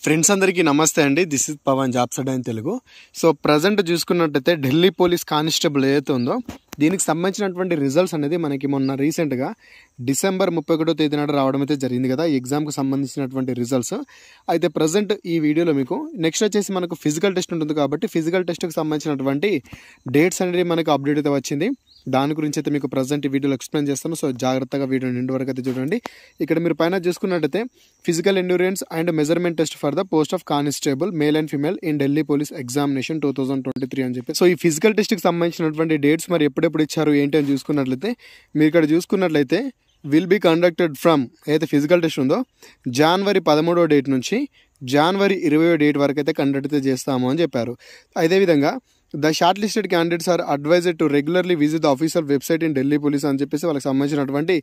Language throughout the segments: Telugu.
ఫ్రెండ్స్ అందరికీ నమస్తే అండి. This is Pavan jobs Adda in Telugu. So present చూసుకున్నట్టయితే ఢిల్లీ పోలీస్ కానిస్టేబుల్ ఏదైతే ఉందో దీనికి సంబంధించినటువంటి రిజల్ట్స్ అనేది మనకి మొన్న రీసెంట్గా డిసెంబర్ 31వ తేదీ నాడు రావడం అయితే జరిగింది కదా, ఈ ఎగ్జామ్కి సంబంధించినటువంటి రిజల్ట్స్. అయితే ప్రజెంట్ ఈ వీడియోలో మీకు నెక్స్ట్ వచ్చేసి మనకు ఫిజికల్ టెస్ట్ ఉంటుంది కాబట్టి ఫిజికల్ టెస్ట్కి సంబంధించినటువంటి డేట్స్ అనేది మనకు అప్డేట్ అయితే వచ్చింది. దాని గురించి అయితే మీకు ప్రజెంట్ ఈ వీడియోలో ఎక్స్ప్లెయిన్ చేస్తాను. సో జాగ్రత్తగా వీడియో నిండి వరకు అయితే చూడండి. ఇక్కడ మీరు పైన చూసుకున్నట్టయితే physical endurance and measurement test for the post of constable male and female in Delhi police examination 2023 అని చెప్పి. సో ఈ ఫిజికల్ టెస్ట్కి సంబంధించినటువంటి డేట్స్ మరి ఎప్పుడెప్పుడు ఇచ్చారు ఏంటి అని చూసుకున్నట్లయితే మీరు ఇక్కడ చూసుకున్నట్లయితే విల్ బీ కండక్టెడ్ ఫ్రమ్ ఏదైతే ఫిజికల్ టెస్ట్ ఉందో జనవరి 13వ డేట్ నుంచి జనవరి 20వ డేట్ వరకు అయితే కండక్ట్ అయితే చేస్తాము అని చెప్పారు. అదేవిధంగా the shortlisted candidates are advised to regularly visit the official website in Delhi police అని చెప్పేసి వాళ్ళకి సంబంధించినటువంటి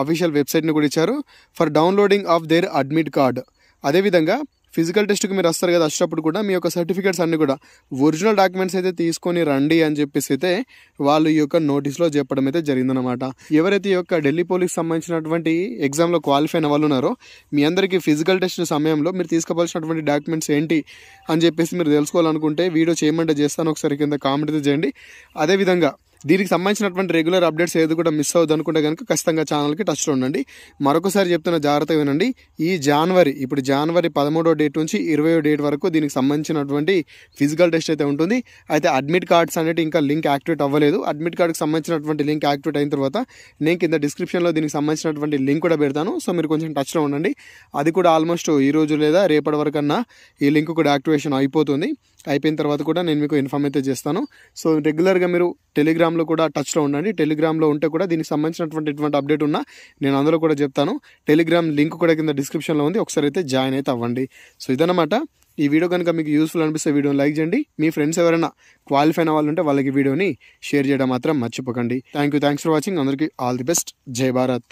అఫీషియల్ వెబ్సైట్ని కూడా ఇచ్చారు for downloading of their admit card. అదేవిధంగా ఫిజికల్ టెస్ట్కి మీరు వస్తారు కదా, వచ్చేటప్పుడు కూడా మీ యొక్క సర్టిఫికేట్స్ అన్ని కూడా ఒరిజినల్ డాక్యుమెంట్స్ అయితే తీసుకొని రండి అని చెప్పేసి అయితే వాళ్ళు ఈ యొక్క నోటీస్లో చెప్పడం అయితే జరిగిందనమాట. ఎవరైతే ఈ యొక్క ఢిల్లీ పోలీస్ సంబంధించినటువంటి ఎగ్జామ్లో క్వాలిఫై అయిన వాళ్ళు ఉన్నారో మీ అందరికీ ఫిజికల్ టెస్ట్ సమయంలో మీరు తీసుకోవాల్సినటువంటి డాక్యుమెంట్స్ ఏంటి అని చెప్పేసి మీరు తెలుసుకోవాలనుకుంటే వీడియో చేయమంటే చేస్తాను, ఒకసారి కింద కామెంట్ అయితే చేయండి. అదేవిధంగా దీనికి సంబంధించినటువంటి రెగ్యులర్ అప్డేట్స్ ఏది కూడా మిస్ అవ్వదు అనుకుంటే కనుక ఖచ్చితంగా ఛానల్కి టచ్లో ఉండండి. మరొకసారి చెప్తున్న జాగ్రత్తగా వినండి. ఈ జనవరి 13వ డేట్ నుంచి 20వ డేట్ వరకు దీనికి సంబంధించినటువంటి ఫిజికల్ టెస్ట్ అయితే ఉంటుంది. అయితే అడ్మిట్ కార్డ్స్ అనేవి ఇంకా లింక్ యాక్టివేట్ అవ్వలేదు. అడ్మిట్ కార్డ్కి సంబంధించినటువంటి లింక్ యాక్టివేట్ అయిన తర్వాత నేను కింద డిస్క్రిప్షన్లో దీనికి సంబంధించినటువంటి లింక్ కూడా పెడతాను. సో మీరు కొంచెం టచ్లో ఉండండి. అది కూడా ఆల్మోస్ట్ ఈ రోజు లేదా రేపటి వరకన్నా ఈ లింక్ కూడా యాక్టివేషన్ అయిపోతుంది. అయిపోయిన తర్వాత కూడా నేను మీకు ఇన్ఫార్మ్ అయితే చేస్తాను. సో రెగ్యులర్గా మీరు టెలిగ్రామ్లో కూడా టచ్లో ఉండండి. టెలిగ్రామ్లో ఉంటే కూడా దీనికి సంబంధించినటువంటి ఎటువంటి అప్డేట్ ఉన్నా నేను అందులో కూడా చెప్తాను. టెలిగ్రామ్ లింక్ కూడా కింద డిస్క్రిప్షన్లో ఉంది, ఒకసారి అయితే జాయిన్ అయితే అవ్వండి. సో ఇదన్నమాట. ఈ వీడియో కనుక మీకు యూస్ఫుల్ అనిపిస్తే వీడియోని లైక్ చేయండి. మీ ఫ్రెండ్స్ ఎవరైనా క్వాలిఫై అయిన వాళ్ళు ఉంటే వాళ్ళకి వీడియోని షేర్ చేయడం మాత్రం మర్చిపోకండి. Thanks for watching. అందరికీ ఆల్ ది బెస్ట్. జై భారత్.